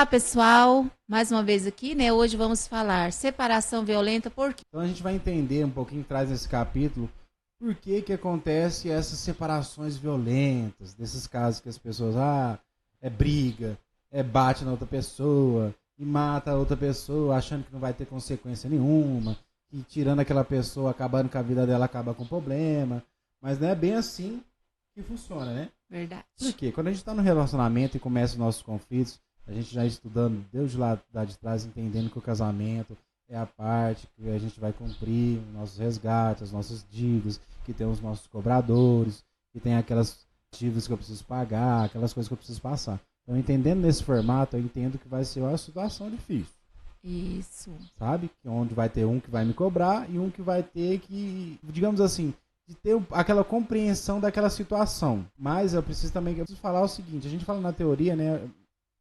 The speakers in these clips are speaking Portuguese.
pessoal, mais uma vez aqui, né? Hoje vamos falar separação violenta, por quê? Então a gente vai entender um pouquinho, traz nesse capítulo, por que que acontece essas separações violentas, desses casos que as pessoas, briga, bate na outra pessoa, e mata a outra pessoa, achando que não vai ter consequência nenhuma, e tirando aquela pessoa, acabando com a vida dela, acaba com problema, mas não é bem assim que funciona, né? Verdade. Por quê? Quando a gente está no relacionamento e começa os nossos conflitos, a gente já estudando desde lá de trás, entendendo que o casamento é a parte que a gente vai cumprir os nossos resgates, as nossas dívidas, que tem os nossos cobradores, que tem aquelas dívidas que eu preciso pagar, aquelas coisas que eu preciso passar. Então, entendendo nesse formato, eu entendo que vai ser uma situação difícil. Isso. Sabe? Onde vai ter um que vai me cobrar e um que vai ter que, digamos assim, de ter aquela compreensão daquela situação. Mas eu preciso falar o seguinte, a gente fala na teoria, né?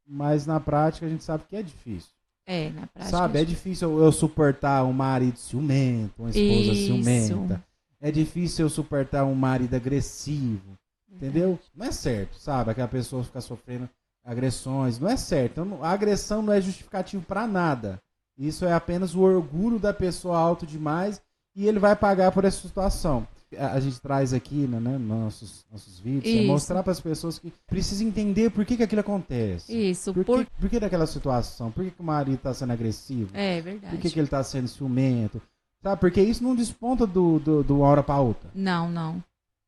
Mas na prática a gente sabe que é difícil. Na prática. Sabe, é difícil eu suportar um marido ciumento, uma esposa ciumenta. É difícil eu suportar um marido agressivo. Entendeu? Não é certo, sabe? Aquela pessoa ficar sofrendo agressões. Não é certo. Então, a agressão não é justificativo para nada. Isso é apenas o orgulho da pessoa alto demais e ele vai pagar por essa situação. A gente traz aqui, né, nossos vídeos, é mostrar para as pessoas que precisam entender por que aquilo acontece. Isso. Por que daquela situação? Por que o marido está sendo agressivo? É verdade. Por que ele está sendo ciumento? Sabe? Porque isso não desponta de uma hora para outra. Não.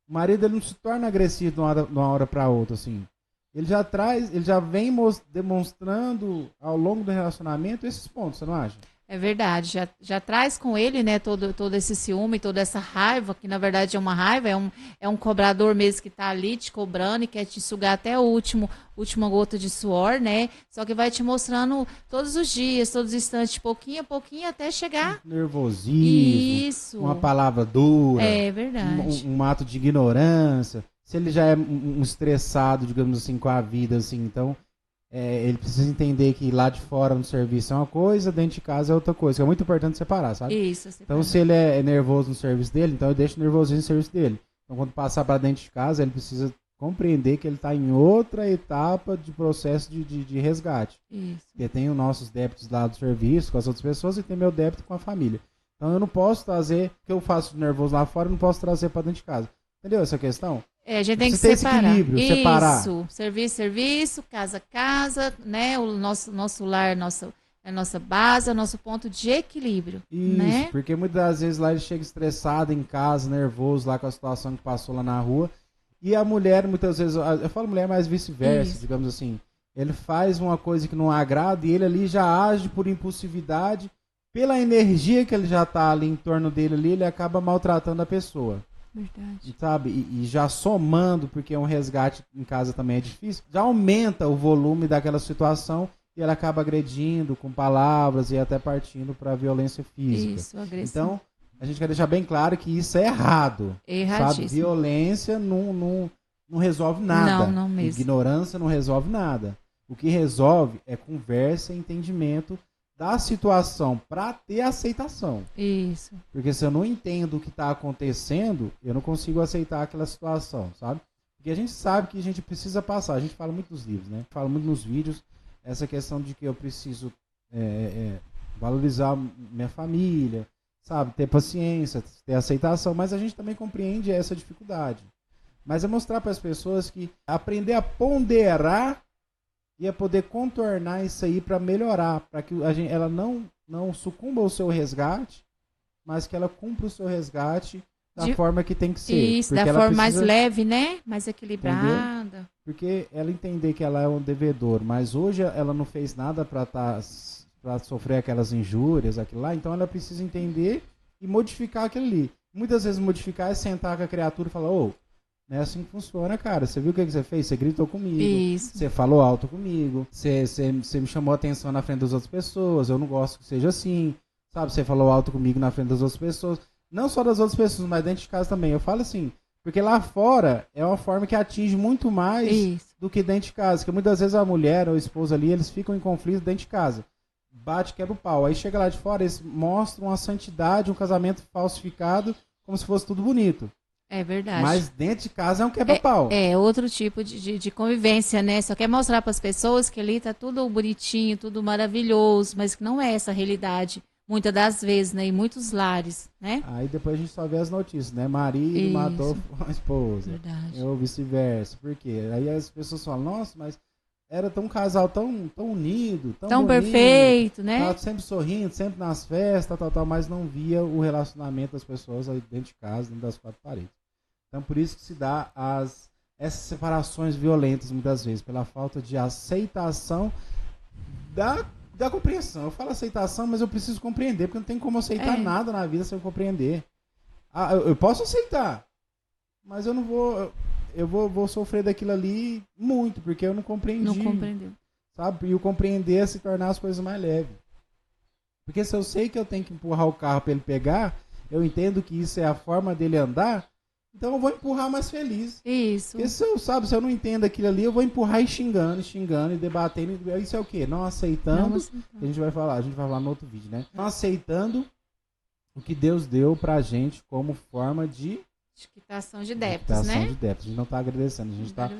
O marido ele não se torna agressivo de uma hora para outra, assim. Ele já vem demonstrando ao longo do relacionamento esses pontos, você não acha? É verdade, já traz com ele, né, todo esse ciúme, toda essa raiva, que na verdade é uma raiva, é um cobrador mesmo que tá ali te cobrando e quer te sugar até a última gota de suor, né? Só que vai te mostrando todos os dias, todos os instantes, pouquinho a pouquinho, até chegar. Nervosismo, Isso. Uma palavra dura, é verdade. Um ato de ignorância. Se ele já é um estressado, digamos assim, com a vida, assim, então... ele precisa entender que lá de fora no serviço é uma coisa, dentro de casa é outra coisa, que é muito importante separar, sabe? Isso, Então, se ele é nervoso no serviço dele, então eu deixo nervosinho no serviço dele. Então, quando passar para dentro de casa, ele precisa compreender que ele está em outra etapa de processo de resgate. Isso. Porque tem os nossos débitos lá do serviço com as outras pessoas e tem meu débito com a família. Então, eu não posso trazer o que eu faço de nervoso lá fora, eu não posso trazer para dentro de casa. Entendeu essa questão? A gente tem que separar. Separar. Isso, serviço, casa, né? O nosso lar, a nossa base, o nosso ponto de equilíbrio. Isso, né? Porque muitas das vezes lá ele chega estressado em casa, nervoso lá com a situação que passou lá na rua. E a mulher, muitas vezes, eu falo mulher, mas vice-versa, digamos assim. Ele faz uma coisa que não agrada e ele ali já age por impulsividade. Pela energia que ele já está ali em torno dele ali, ele acaba maltratando a pessoa. Verdade. Sabe? E já somando, porque um resgate em casa também é difícil, já aumenta o volume daquela situação e ela acaba agredindo com palavras e até partindo para violência física. Isso, agressão. Então, a gente quer deixar bem claro que isso é errado. Erradíssimo. Sabe? Violência não resolve nada. Não mesmo. Ignorância não resolve nada. O que resolve é conversa e entendimento da situação para ter aceitação. Isso. Porque se eu não entendo o que está acontecendo, eu não consigo aceitar aquela situação, sabe? Porque a gente sabe que a gente precisa passar. A gente fala muito nos livros, né? Fala muito nos vídeos essa questão de que eu preciso valorizar minha família, sabe? Ter paciência, ter aceitação. Mas a gente também compreende essa dificuldade. Mas é mostrar para as pessoas que aprender a ponderar e a poder contornar isso aí para melhorar, para que ela não sucumba ao seu resgate, mas que ela cumpra o seu resgate da forma que tem que ser. Isso, da forma mais leve, né? Mais equilibrada. Entendeu? Porque ela entender que ela é um devedor, mas hoje ela não fez nada para sofrer aquelas injúrias, aquilo lá, então ela precisa entender e modificar aquilo ali. Muitas vezes modificar é sentar com a criatura e falar, não é assim que funciona, cara. Você viu o que você fez? Você gritou comigo. Isso. Você falou alto comigo. Você me chamou a atenção na frente das outras pessoas. Eu não gosto que seja assim. Sabe? Você falou alto comigo na frente das outras pessoas. Não só das outras pessoas, mas dentro de casa também. Eu falo assim, porque lá fora é uma forma que atinge muito mais do que dentro de casa. Porque muitas vezes a mulher ou a esposa ali, eles ficam em conflito dentro de casa. Bate, quebra o pau. Aí chega lá de fora, eles mostram uma santidade, um casamento falsificado, como se fosse tudo bonito. É verdade. Mas dentro de casa é um quebra-pau. É outro tipo de convivência, né? Só quer mostrar para as pessoas que ali tá tudo bonitinho, tudo maravilhoso, mas que não é essa a realidade, muitas das vezes, né? Em muitos lares, né? Aí depois a gente só vê as notícias, né? Marido matou Isso, a esposa. verdade. Ou vice-versa. Por quê? Aí as pessoas falam, nossa, mas era tão um casal tão unido, tão Tão bonito. perfeito, né? Tava sempre sorrindo, sempre nas festas, tal, mas não via o relacionamento das pessoas aí dentro de casa, dentro das quatro paredes. Então por isso que se dá essas separações violentas muitas vezes, pela falta de aceitação da compreensão. Eu falo aceitação, mas eu preciso compreender, porque não tem como aceitar nada na vida sem eu compreender. Eu posso aceitar, mas eu não vou. Eu vou sofrer daquilo ali muito, porque eu não compreendi. Não compreendeu. Sabe? E o compreender é se tornar as coisas mais leves. Porque se eu sei que eu tenho que empurrar o carro para ele pegar, eu entendo que isso é a forma dele andar, então eu vou empurrar mais feliz. Isso. Porque se eu não entendo aquilo ali, eu vou empurrar e xingando e debatendo. Isso é o quê? Não aceitando. A gente vai falar no outro vídeo, né? Não aceitando o que Deus deu pra gente como forma de quitação de débitos, né? De débitos. A gente não está agradecendo, a gente está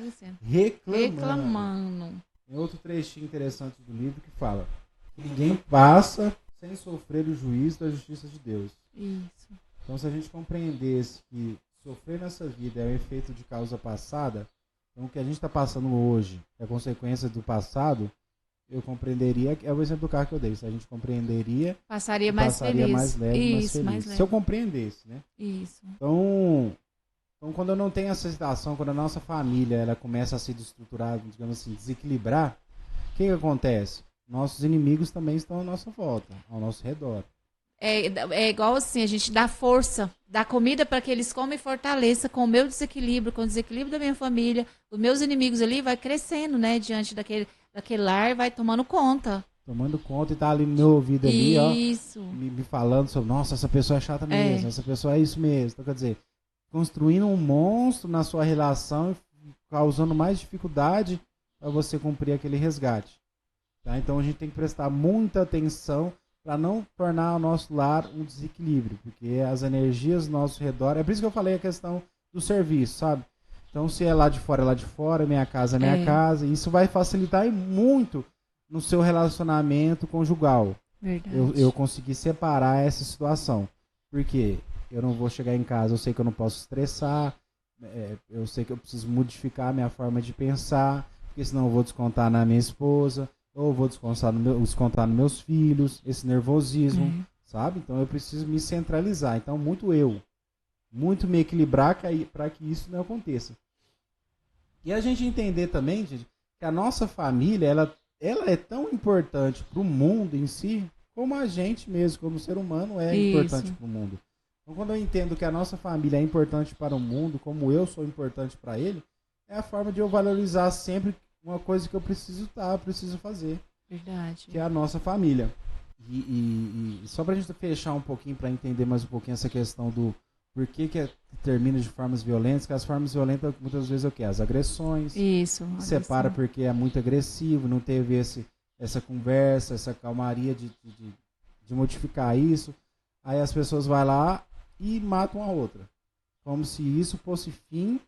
reclamando. Tem outro trechinho interessante do livro que fala que ninguém passa sem sofrer o juízo da justiça de Deus. Isso. Então, se a gente compreendesse que sofrer nessa vida é um efeito de causa passada, então o que a gente está passando hoje é consequência do passado, eu compreenderia, é o exemplo do carro que eu dei, se a gente compreenderia, passaria mais feliz. Mais leve, isso, mais feliz. Se eu compreendesse, né? Isso. Então, quando eu não tenho essa situação, quando a nossa família ela começa a se desestruturar, digamos assim, desequilibrar, o que acontece? Nossos inimigos também estão à nossa volta, ao nosso redor. É igual assim, a gente dá força, dá comida para que eles comam e fortaleça com o meu desequilíbrio, com o desequilíbrio da minha família, os meus inimigos ali vai crescendo, né, diante daquele lar, vai tomando conta. Tomando conta e tá ali no meu ouvido ali, isso. Ó, me falando sobre, nossa, essa pessoa é chata mesmo, essa pessoa é isso mesmo. Então, quer dizer, construindo um monstro na sua relação, causando mais dificuldade para você cumprir aquele resgate. Tá? Então a gente tem que prestar muita atenção para não tornar o nosso lar um desequilíbrio, porque as energias do nosso redor, é por isso que eu falei a questão do serviço, sabe? Então se é lá de fora, minha casa é minha casa, e isso vai facilitar muito no seu relacionamento conjugal. Verdade. Eu consegui separar essa situação, porque eu não vou chegar em casa, eu sei que eu não posso estressar, eu sei que eu preciso modificar a minha forma de pensar, porque senão eu vou descontar na minha esposa, ou vou descontar nos meus filhos, esse nervosismo, sabe? Então eu preciso me centralizar. Então muito me equilibrar para que isso não aconteça. E a gente entender também, gente, que a nossa família, ela é tão importante para o mundo em si, como a gente mesmo, como ser humano é importante para o mundo. Então quando eu entendo que a nossa família é importante para o mundo, como eu sou importante para ele, é a forma de eu valorizar sempre uma coisa que eu preciso fazer. Verdade. Que é a nossa família. E só pra gente fechar um pouquinho, para entender mais um pouquinho essa questão do porquê que termina de formas violentas, que as formas violentas muitas vezes é o quê? As agressões. Isso. Separa porque é muito agressivo, não teve essa conversa, essa calmaria de modificar isso. Aí as pessoas vão lá e matam a outra. Como se isso fosse fim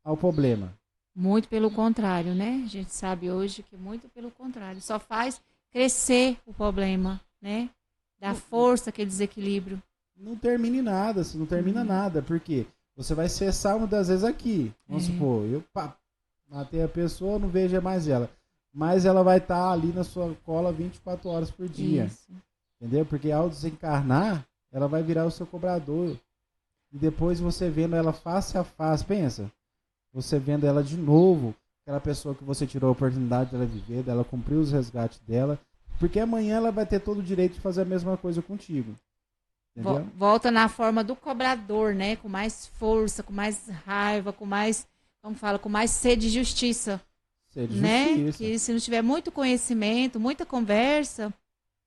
ao problema. Muito pelo contrário, né? A gente sabe hoje que muito pelo contrário. Só faz crescer o problema, né? Dá força aquele desequilíbrio. Não termine nada, não termina nada. Por quê? Você vai cessar uma das vezes aqui. Vamos supor, eu matei a pessoa, não vejo mais ela. Mas ela vai estar ali na sua cola 24 horas por dia. Isso. Entendeu? Porque ao desencarnar, ela vai virar o seu cobrador. E depois você vendo ela face a face, pensa... Você vendo ela de novo, aquela pessoa que você tirou a oportunidade dela viver, dela cumprir os resgates dela, porque amanhã ela vai ter todo o direito de fazer a mesma coisa contigo. Entendeu? Volta na forma do cobrador, né? Com mais força, com mais raiva, com mais, com mais sede de justiça. Sede de né? justiça. Que se não tiver muito conhecimento, muita conversa,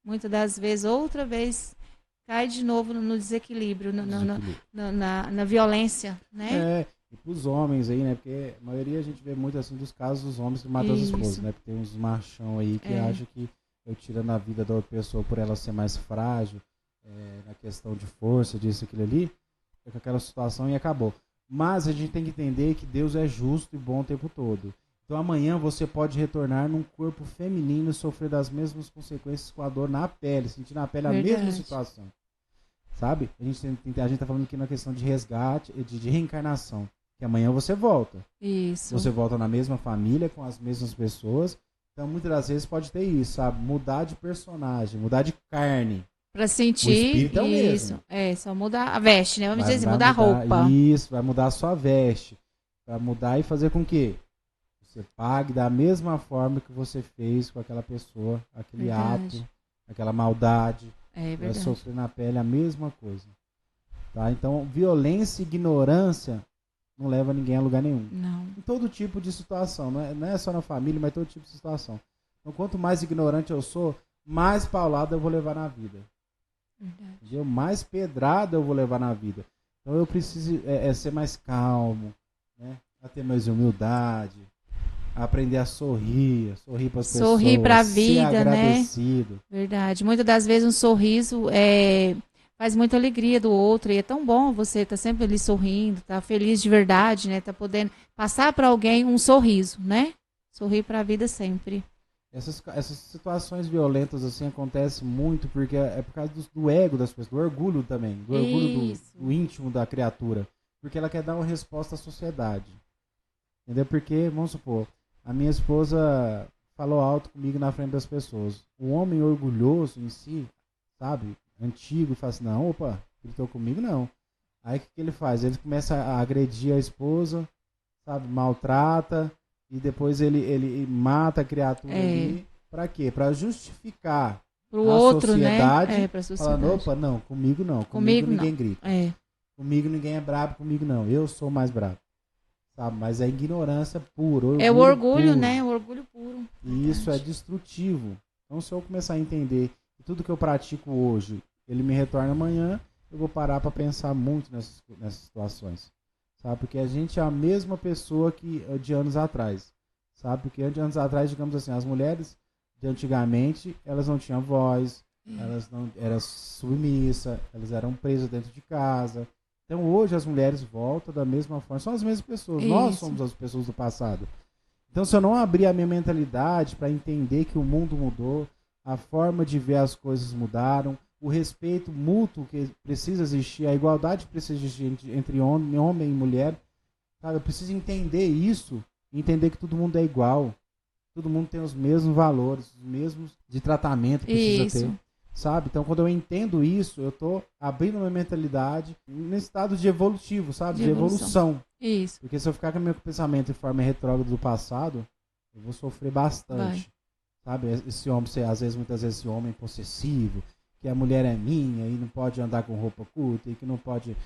muitas das vezes, outra vez, cai de novo no desequilíbrio, na violência, né? E pros homens aí, né? Porque a maioria a gente vê muito assim dos casos dos homens que matam as esposas, né? Porque tem uns machão aí que acham que eu tirando a vida da outra pessoa por ela ser mais frágil, na questão de força, disso, aquilo ali, é com aquela situação e acabou. Mas a gente tem que entender que Deus é justo e bom o tempo todo. Então amanhã você pode retornar num corpo feminino e sofrer das mesmas consequências com a dor na pele, sentir na pele a mesma situação. Sabe? A gente tá falando aqui na questão de resgate, de reencarnação. Que amanhã você volta. Isso. Você volta na mesma família, com as mesmas pessoas. Então muitas das vezes pode ter isso, sabe? Mudar de personagem, mudar de carne. Pra sentir. O espírito é o isso. mesmo. Só mudar a veste, né? Vamos dizer assim, mudar a roupa. Isso, vai mudar a sua veste. Vai mudar e fazer com que você pague da mesma forma que você fez com aquela pessoa, aquele ato, aquela maldade. Vai sofrer na pele a mesma coisa. Tá? Então, violência e ignorância não leva ninguém a lugar nenhum. Não. Em todo tipo de situação. Não é só na família, mas todo tipo de situação. Então, quanto mais ignorante eu sou, mais paulada eu vou levar na vida. Entendeu? Mais pedrada eu vou levar na vida. Então eu preciso ser mais calmo, né? A ter mais humildade, a aprender a sorrir para as pessoas, sorrir para a vida, ser agradecido. Né? Verdade. Muitas das vezes um sorriso faz muita alegria do outro e é tão bom você estar sempre ali sorrindo, tá feliz de verdade, né? Tá podendo passar para alguém um sorriso, né? Sorrir para a vida sempre. Essas situações violentas assim acontecem muito porque é por causa do ego das pessoas, do orgulho também, do orgulho do íntimo da criatura, porque ela quer dar uma resposta à sociedade, entendeu? Porque, vamos supor, a minha esposa falou alto comigo na frente das pessoas. O homem orgulhoso em si, sabe, antigo, fala assim, não, opa, gritou comigo, não. Aí o que ele faz? Ele começa a agredir a esposa, sabe, maltrata. E depois ele mata a criatura ali. Pra quê? Pra justificar pro outro, sociedade, né? Pra sociedade. Falando, opa, não, comigo não. Comigo ninguém grita. Comigo ninguém é brabo, comigo não. Eu sou mais brabo. Sabe? Mas é ignorância pura. É o orgulho, puro. Né? O orgulho puro. E isso é destrutivo. Então se eu começar a entender que tudo que eu pratico hoje, ele me retorna amanhã, eu vou parar pra pensar muito nessas situações. Sabe? Porque a gente é a mesma pessoa que de anos atrás. Sabe? Porque de anos atrás, digamos assim, as mulheres de antigamente, elas não tinham voz, elas não eram submissas, elas eram presas dentro de casa. Então hoje as mulheres voltam da mesma forma, são as mesmas pessoas, nós somos as pessoas do passado. Então se eu não abrir a minha mentalidade para entender que o mundo mudou, a forma de ver as coisas mudaram, o respeito mútuo que precisa existir, a igualdade que precisa existir entre homem e mulher, sabe? Eu preciso entender isso, entender que todo mundo é igual, todo mundo tem os mesmos valores, os mesmos de tratamento que precisa ter, sabe? Então, quando eu entendo isso, eu estou abrindo a minha mentalidade nesse estado de evolutivo, sabe? De evolução. Isso. Porque se eu ficar com o meu pensamento em forma retrógrada do passado, eu vou sofrer bastante, sabe? Esse homem, muitas vezes esse homem possessivo, que a mulher é minha e não pode andar com roupa curta e que não pode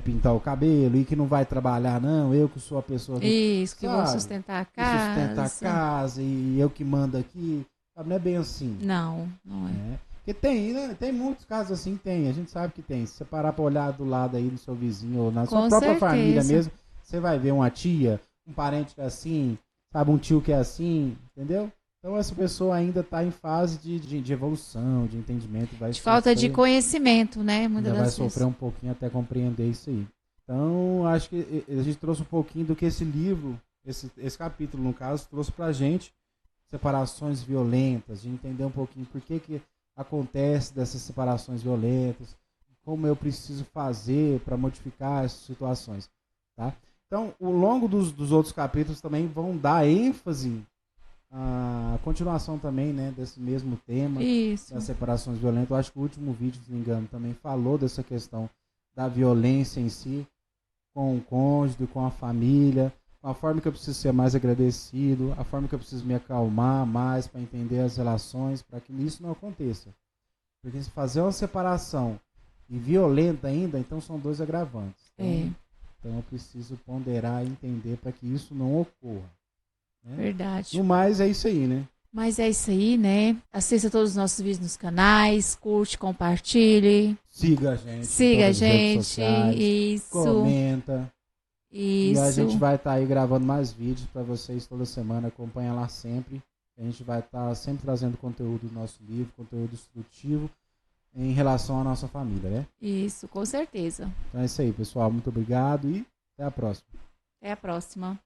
pintar o cabelo e que não vai trabalhar, não, eu que sou a pessoa que vou sustentar a casa. Sustentar a casa e eu que mando aqui, sabe? Não é bem assim. Não é. Porque tem muitos casos assim, a gente sabe que tem. Se você parar para olhar do lado aí do seu vizinho ou na sua própria família mesmo, você vai ver uma tia, um parente que é assim, sabe, um tio que é assim, entendeu? Então essa pessoa ainda está em fase de evolução, de entendimento. De falta de conhecimento, né? Muitas vezes vai sofrer um pouquinho até compreender isso aí. Então acho que a gente trouxe um pouquinho do que esse livro, esse capítulo no caso, trouxe pra gente. Separações violentas, de entender um pouquinho por que acontece dessas separações violentas, como eu preciso fazer para modificar essas situações. Tá? Então, ao longo dos outros capítulos também vão dar ênfase a continuação também, né, desse mesmo tema, das separações violentas. Eu acho que o último vídeo, se não me engano, também falou dessa questão da violência em si, com o cônjuge, com a família, com a forma que eu preciso ser mais agradecido, a forma que eu preciso me acalmar mais para entender as relações, para que isso não aconteça. Porque se fazer uma separação e violenta ainda, então são dois agravantes. Então eu preciso ponderar e entender para que isso não ocorra. Né? Verdade. No mais, é isso aí, né? Mas é isso aí, né? Assista todos os nossos vídeos nos canais, curte, compartilhe. Siga a gente. Siga a gente. Isso. Comenta. Isso. E a gente vai estar aí gravando mais vídeos para vocês toda semana. Acompanha lá sempre. A gente vai estar sempre trazendo conteúdo do nosso livro, conteúdo instrutivo em relação à nossa família, né? Isso, com certeza. Então é isso aí, pessoal. Muito obrigado e Até a próxima. Até a próxima.